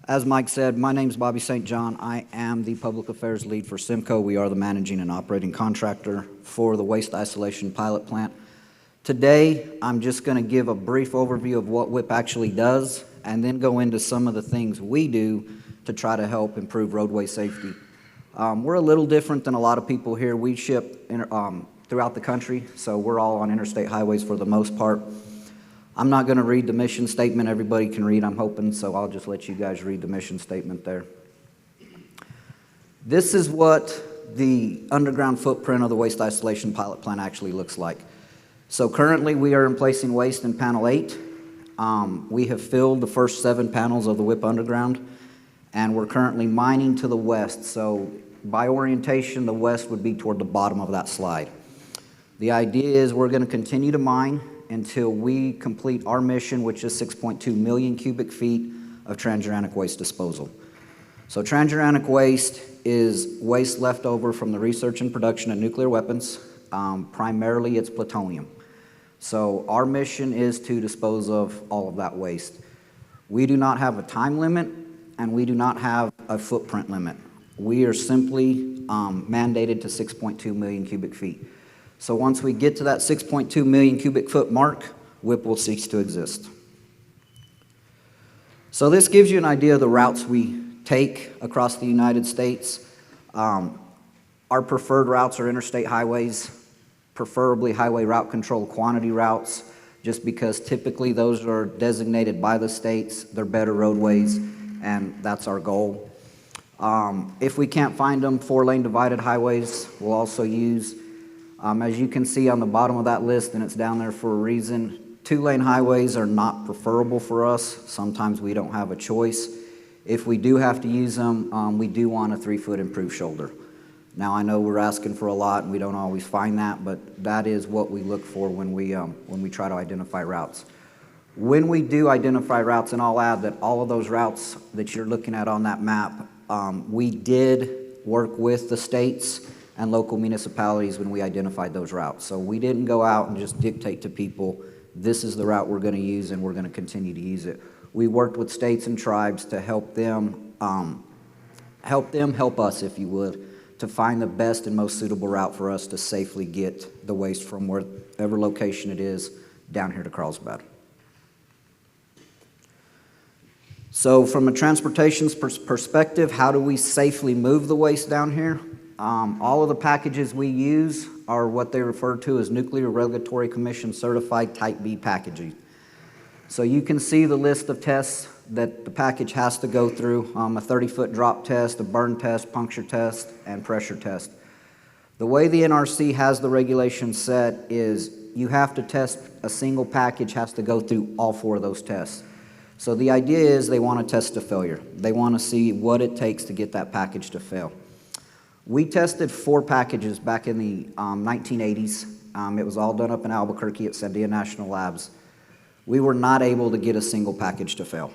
As Mike said, my name is Bobby St. John. I am the Public Affairs Lead for SIMCO. We are the managing and operating contractor for the waste isolation pilot plant. Today, I'm just going to give a brief overview of what WIP actually does and then go into some of the things we do to try to help improve roadway safety. We're a little different than a lot of people here. We ship throughout the country, so we're all on interstate highways for the most part. I'm not going to read the mission statement. Everybody can read, I'm hoping, so I'll just let you guys read the mission statement there. This is what the underground footprint of the waste isolation pilot plant actually looks like. So currently we are placing waste in panel 8. We have filled the first 7 panels of the WIP underground, and we're currently mining to the west. So by orientation, the west would be toward the bottom of that slide. The idea is we're going to continue to mine until we complete our mission, which is 6.2 million cubic feet of transuranic waste disposal. So transuranic waste is waste left over from the research and production of nuclear weapons. Primarily it's plutonium. So our mission is to dispose of all of that waste. We do not have a time limit and we do not have a footprint limit. We are simply mandated to 6.2 million cubic feet. So once we get to that 6.2 million cubic foot mark, WIP will cease to exist. So this gives you an idea of the routes we take across the United States. Our preferred routes are interstate highways, preferably highway route control quantity routes, just because typically those are designated by the states, they're better roadways, and that's our goal. If we can't find them, 4-lane divided highways we'll also use. As you can see on the bottom of that list, and it's down there for a reason, 2-lane highways are not preferable for us. Sometimes we don't have a choice. If we do have to use them, we do want a 3-foot improved shoulder. Now I know we're asking for a lot and we don't always find that, but that is what we look for when we try to identify routes. When we do identify routes, and I'll add that all of those routes that you're looking at on that map, we did work with the states and local municipalities when we identified those routes. So we didn't go out and just dictate to people, this is the route we're going to use and we're going to continue to use it. We worked with states and tribes to help them help us, if you would, to find the best and most suitable route for us to safely get the waste from wherever location it is down here to Carlsbad. So from a transportation perspective, how do we safely move the waste down here? All of the packages we use are what they refer to as Nuclear Regulatory Commission certified Type B packaging. So you can see the list of tests that the package has to go through, a 30-foot drop test, a burn test, puncture test, and pressure test. The way the NRC has the regulation set is you have to test, a single package has to go through all 4 of those tests. So the idea is they want to test to failure. They want to see what it takes to get that package to fail. We tested 4 packages back in the 1980s. It was all done up in Albuquerque at Sandia National Labs. We were not able to get a single package to fail.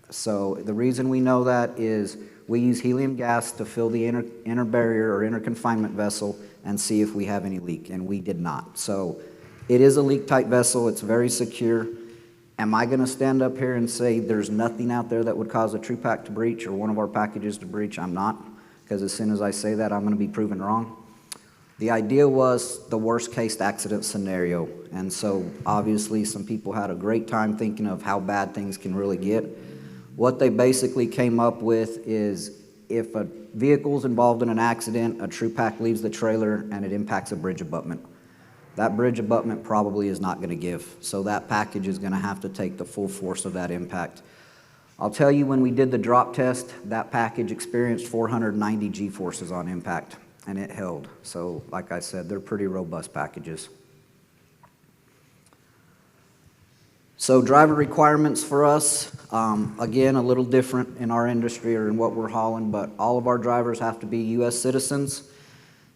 So the reason we know that is we use helium gas to fill the inner barrier or inner confinement vessel and see if we have any leak, and we did not. So it is a leak-tight vessel. It's very secure. Am I going to stand up here and say there's nothing out there that would cause a true pack to breach or one of our packages to breach? I'm not. Because as soon as I say that, I'm going to be proven wrong. The idea was the worst case accident scenario. And so obviously some people had a great time thinking of how bad things can really get. What they basically came up with is if a vehicle's involved in an accident, a true pack leaves the trailer and it impacts a bridge abutment. That bridge abutment probably is not going to give. So that package is going to have to take the full force of that impact. I'll tell you, when we did the drop test, that package experienced 490 G-forces on impact, and it held. So, like I said, they're pretty robust packages. So driver requirements for us, again, a little different in our industry or in what we're hauling, but all of our drivers have to be U.S. citizens.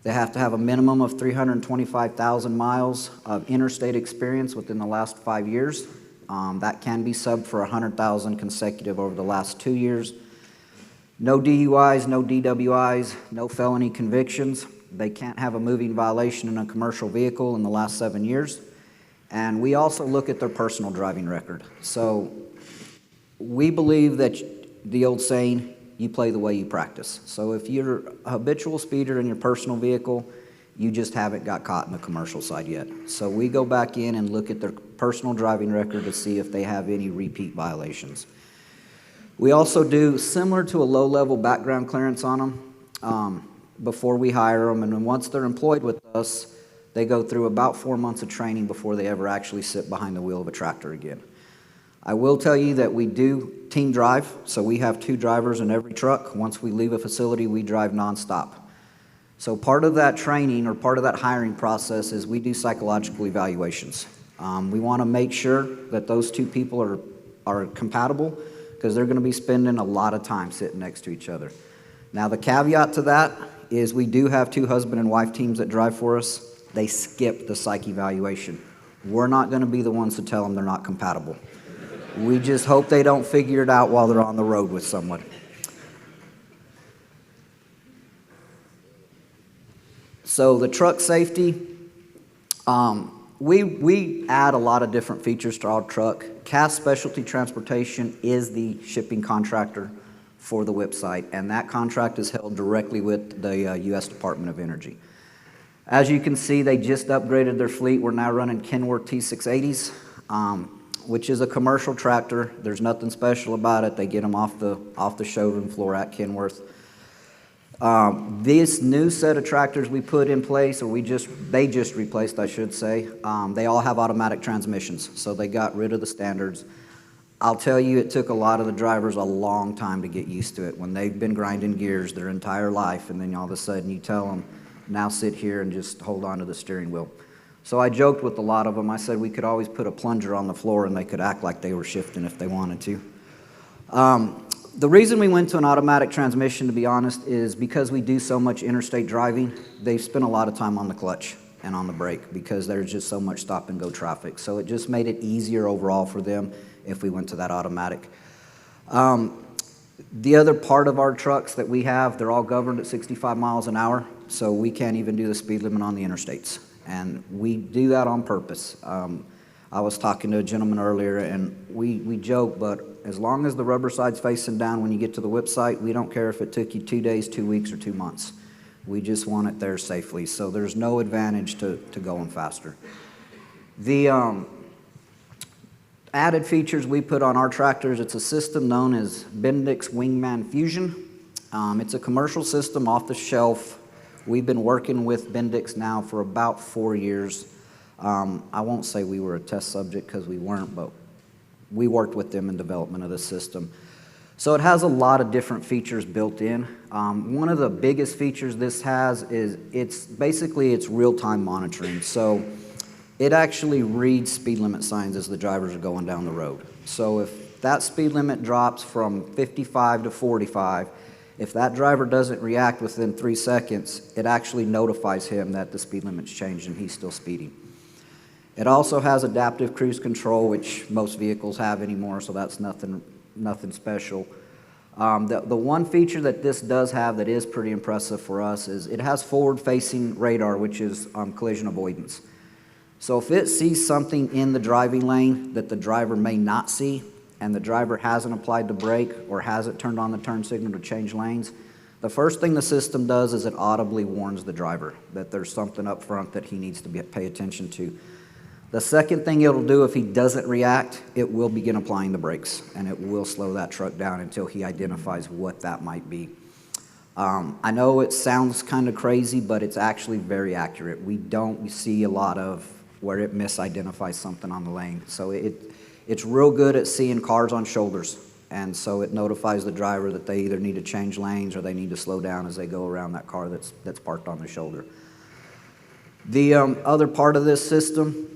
They have to have a minimum of 325,000 miles of interstate experience within the last 5 years. That can be subbed for 100,000 consecutive over the last 2 years. No DUIs, no DWIs, no felony convictions. They can't have a moving violation in a commercial vehicle in the last 7 years. And we also look at their personal driving record. So we believe that the old saying, you play the way you practice. So if you're a habitual speeder in your personal vehicle, you just haven't got caught in the commercial side yet. So we go back in and look at their personal driving record to see if they have any repeat violations. We also do similar to a low-level background clearance on them before we hire them, and then once they're employed with us, they go through about 4 months of training before they ever actually sit behind the wheel of a tractor again. I will tell you that we do team drive, so we have 2 drivers in every truck. Once we leave a facility, we drive nonstop. So part of that training or part of that hiring process is we do psychological evaluations. We want to make sure that those 2 people are compatible because they're going to be spending a lot of time sitting next to each other. Now the caveat to that is we do have 2 husband and wife teams that drive for us. They skip the psych evaluation. We're not going to be the ones to tell them they're not compatible. We just hope they don't figure it out while they're on the road with someone. So the truck safety, we add a lot of different features to our truck. Cass Specialty Transportation is the shipping contractor for the whip site, and that contract is held directly with the U.S. Department of Energy. As you can see, they just upgraded their fleet. We're now running Kenworth T680s. Which is a commercial tractor. There's nothing special about it. They get them off the showroom floor at Kenworth. This new set of tractors we put in place, or they just replaced, I should say, they all have automatic transmissions, so they got rid of the standards. I'll tell you, it took a lot of the drivers a long time to get used to it when they've been grinding gears their entire life, and then all of a sudden you tell them, now sit here and just hold on to the steering wheel. So I joked with a lot of them. I said we could always put a plunger on the floor and they could act like they were shifting if they wanted to. The reason we went to an automatic transmission, to be honest, is because we do so much interstate driving. They spend a lot of time on the clutch and on the brake because there's just so much stop and go traffic. So it just made it easier overall for them if we went to that automatic. The other part of our trucks that we have, they're all governed at 65 miles an hour, so we can't even do the speed limit on the interstates. And we do that on purpose. I was talking to a gentleman earlier, and we joke, but as long as the rubber side's facing down when you get to the whip site, we don't care if it took you 2 days, 2 weeks, or 2 months. We just want it there safely, so there's no advantage to going faster. The added features we put on our tractors, it's a system known as Bendix Wingman Fusion. It's a commercial system off the shelf. We've been working with Bendix now for about 4 years. I won't say we were a test subject because we weren't, but we worked with them in development of the system. So it has a lot of different features built in. One of the biggest features this has is it's real-time monitoring. So it actually reads speed limit signs as the drivers are going down the road. So if that speed limit drops from 55 to 45, if that driver doesn't react within 3 seconds, it actually notifies him that the speed limit's changed and he's still speeding. It also has adaptive cruise control, which most vehicles have anymore, so that's nothing special. The one feature that this does have that is pretty impressive for us is it has forward-facing radar, which is collision avoidance. So if it sees something in the driving lane that the driver may not see, and the driver hasn't applied the brake or hasn't turned on the turn signal to change lanes, the first thing the system does is it audibly warns the driver that there's something up front that he needs to pay attention to. The second thing it'll do if he doesn't react, it will begin applying the brakes, and it will slow that truck down until he identifies what that might be. I know it sounds kind of crazy, but it's actually very accurate. We don't see a lot of where it misidentifies something on the lane. So it's real good at seeing cars on shoulders, and so it notifies the driver that they either need to change lanes or they need to slow down as they go around that car that's parked on the shoulder. The other part of this system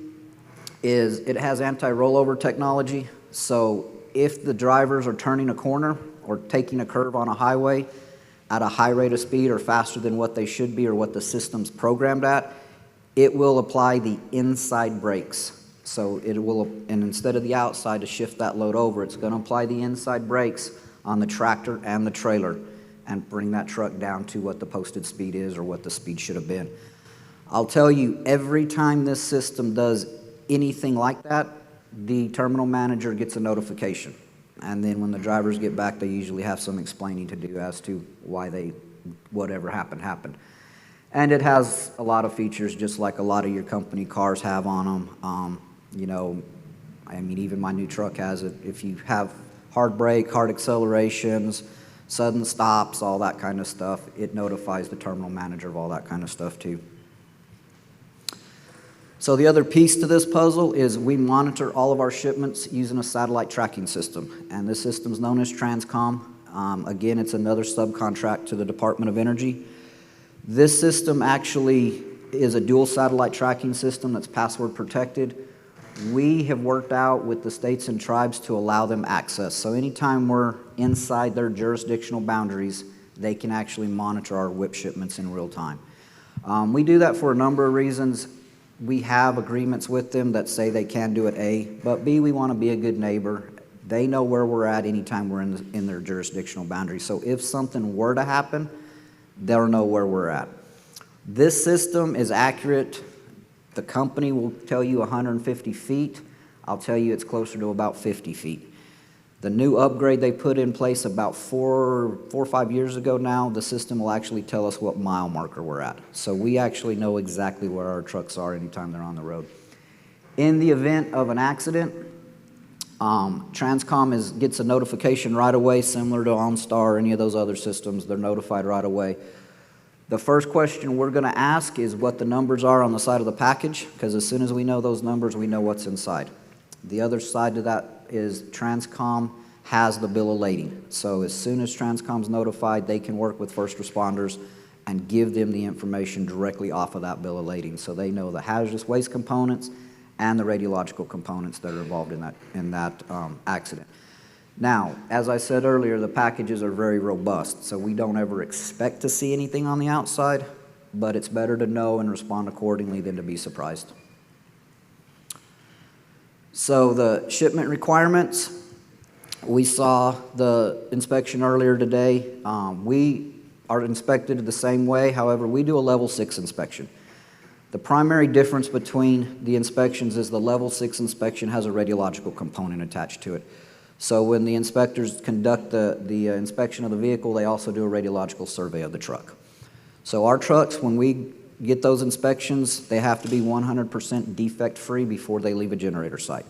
is it has anti-rollover technology, so if the drivers are turning a corner or taking a curve on a highway at a high rate of speed or faster than what they should be or what the system's programmed at, it will apply the inside brakes. So it will, and instead of the outside to shift that load over, it's going to apply the inside brakes on the tractor and the trailer and bring that truck down to what the posted speed is or what the speed should have been. I'll tell you, every time this system does anything like that, the terminal manager gets a notification. And then when the drivers get back, they usually have some explaining to do as to why whatever happened. And it has a lot of features, just like a lot of your company cars have on them. I mean, even my new truck has it. If you have hard brake, hard accelerations, sudden stops, all that kind of stuff, it notifies the terminal manager of all that kind of stuff too. So the other piece to this puzzle is we monitor all of our shipments using a satellite tracking system, and this system is known as Transcom. Again, it's another subcontract to the Department of Energy. This system actually is a dual satellite tracking system that's password protected. We have worked out with the states and tribes to allow them access. So anytime we're inside their jurisdictional boundaries, they can actually monitor our WIP shipments in real time. We do that for a number of reasons. We have agreements with them that say they can do it, A, but B, we want to be a good neighbor. They know where we're at anytime we're in their jurisdictional boundaries. So if something were to happen, they'll know where we're at. This system is accurate. The company will tell you 150 feet. I'll tell you it's closer to about 50 feet. The new upgrade they put in place about four or 5 years ago now, the system will actually tell us what mile marker we're at. So we actually know exactly where our trucks are anytime they're on the road. In the event of an accident, Transcom gets a notification right away, similar to OnStar or any of those other systems. They're notified right away. The first question we're going to ask is what the numbers are on the side of the package, because as soon as we know those numbers, we know what's inside. The other side to that is Transcom has the bill of lading. So as soon as Transcom's notified, they can work with first responders and give them the information directly off of that bill of lading. So they know the hazardous waste components and the radiological components that are involved in that accident. Now, as I said earlier, the packages are very robust, so we don't ever expect to see anything on the outside, but it's better to know and respond accordingly than to be surprised. So the shipment requirements, we saw the inspection earlier today. We are inspected the same way, however, we do a level 6 inspection. The primary difference between the inspections is the level 6 inspection has a radiological component attached to it. So when the inspectors conduct the inspection of the vehicle, they also do a radiological survey of the truck. So our trucks, when we get those inspections, they have to be 100% defect-free before they leave a generator site.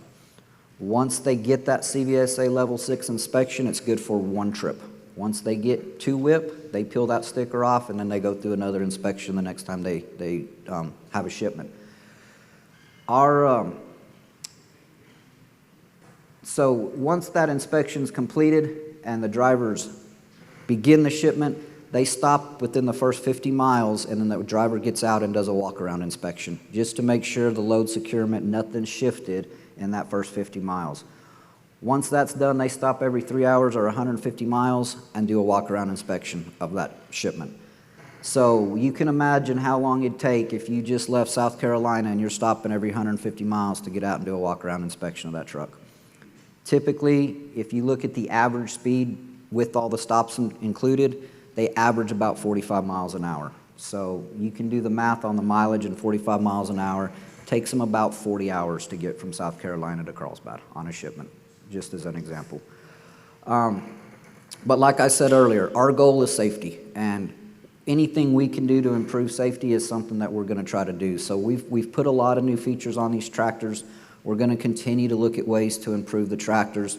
Once they get that CVSA level 6 inspection, it's good for one trip. Once they get to WIP, they peel that sticker off, and then they go through another inspection the next time they have a shipment. So once that inspection is completed and the drivers begin the shipment, they stop within the first 50 miles, and then the driver gets out and does a walk-around inspection, just to make sure the load securement, nothing shifted in that first 50 miles. Once that's done, they stop every 3 hours or 150 miles and do a walk-around inspection of that shipment. So you can imagine how long it'd take if you just left South Carolina and you're stopping every 150 miles to get out and do a walk-around inspection of that truck. Typically, if you look at the average speed with all the stops included, they average about 45 miles an hour. So you can do the math on the mileage, and 45 miles an hour takes them about 40 hours to get from South Carolina to Carlsbad on a shipment, just as an example. But like I said earlier, our goal is safety, and anything we can do to improve safety is something that we're going to try to do. So we've put a lot of new features on these tractors. We're going to continue to look at ways to improve the tractors.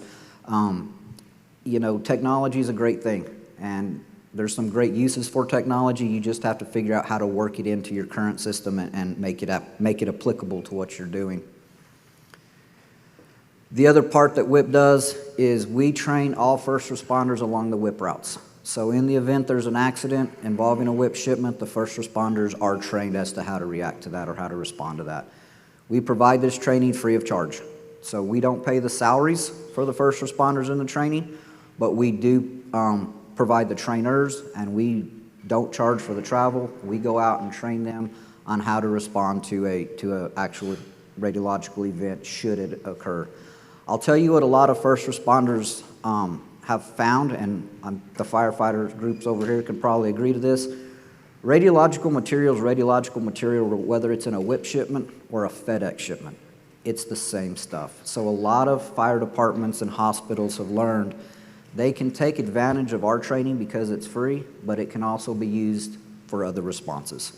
Technology is a great thing, and there's some great uses for technology. You just have to figure out how to work it into your current system and make it applicable to what you're doing. The other part that WIP does is we train all first responders along the WIP routes. So in the event there's an accident involving a WIP shipment, the first responders are trained as to how to react to that or how to respond to that. We provide this training free of charge. So we don't pay the salaries for the first responders in the training, but we do provide the trainers, and we don't charge for the travel. We go out and train them on how to respond to an actual radiological event should it occur. I'll tell you what a lot of first responders have found, and the firefighter groups over here can probably agree to this. Radiological material, whether it's in a WIP shipment or a FedEx shipment. it's the same stuff. So a lot of fire departments and hospitals have learned they can take advantage of our training because it's free, but it can also be used for other responses.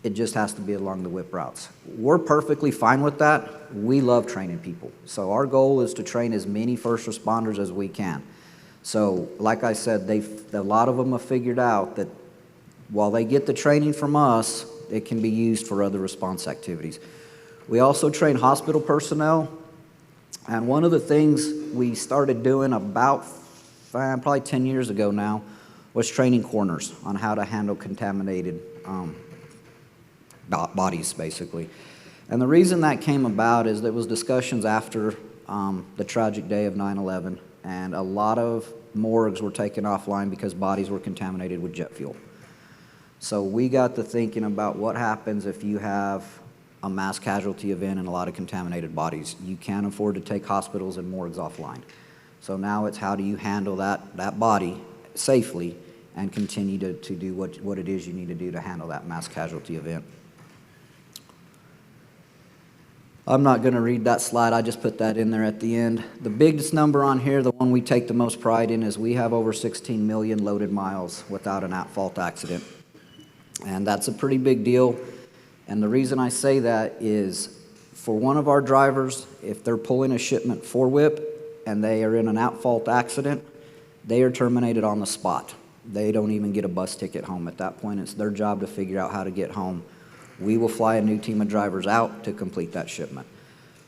It just has to be along the WIP routes. We're perfectly fine with that. We love training people. So our goal is to train as many first responders as we can. So like I said, a lot of them have figured out that while they get the training from us, it can be used for other response activities. We also train hospital personnel. And one of the things we started doing about probably 10 years ago now was training coroners on how to handle contaminated bodies, basically. And the reason that came about is there was discussions after the tragic day of 9/11, and a lot of morgues were taken offline because bodies were contaminated with jet fuel. So we got to thinking about what happens if you have a mass casualty event and a lot of contaminated bodies. You can't afford to take hospitals and morgues offline. So now it's how do you handle that body safely and continue to do what it is you need to do to handle that mass casualty event. I'm not going to read that slide. I just put that in there at the end. The biggest number on here, the one we take the most pride in, is we have over 16 million loaded miles without an at-fault accident. And that's a pretty big deal. And the reason I say that is for one of our drivers, if they're pulling a shipment for WIP and they are in an at-fault accident, they are terminated on the spot. They don't even get a bus ticket home at that point. It's their job to figure out how to get home. We will fly a new team of drivers out to complete that shipment.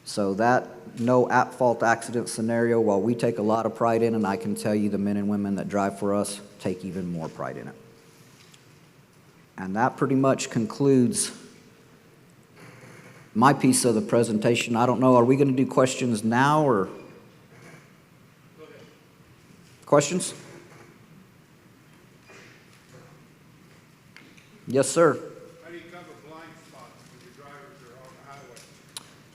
So that no at-fault accident scenario, while we take a lot of pride in it, and I can tell you the men and women that drive for us take even more pride in it. And that pretty much concludes my piece of the presentation. I don't know, are we going to do questions now or? Questions? Yes, sir.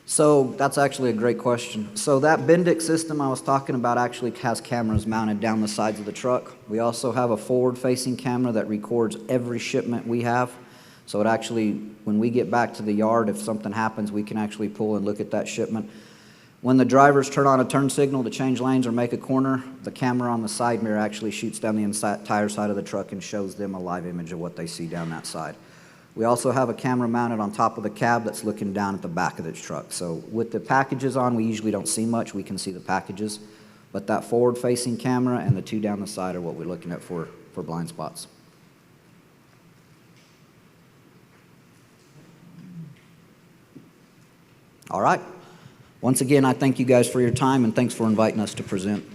So that's actually a great question. So that Bendix system I was talking about actually has cameras mounted down the sides of the truck. We also have a forward-facing camera that records every shipment we have. So it actually, when we get back to the yard, if something happens, we can actually pull and look at that shipment. When the drivers turn on a turn signal to change lanes or make a corner, the camera on the side mirror actually shoots down the entire side of the truck and shows them a live image of what they see down that side. We also have a camera mounted on top of the cab that's looking down at the back of this truck. So with the packages on, we usually don't see much. We can see the packages. But that forward-facing camera and the two down the side are what we're looking at for blind spots. All right. Once again, I thank you guys for your time, and thanks for inviting us to present.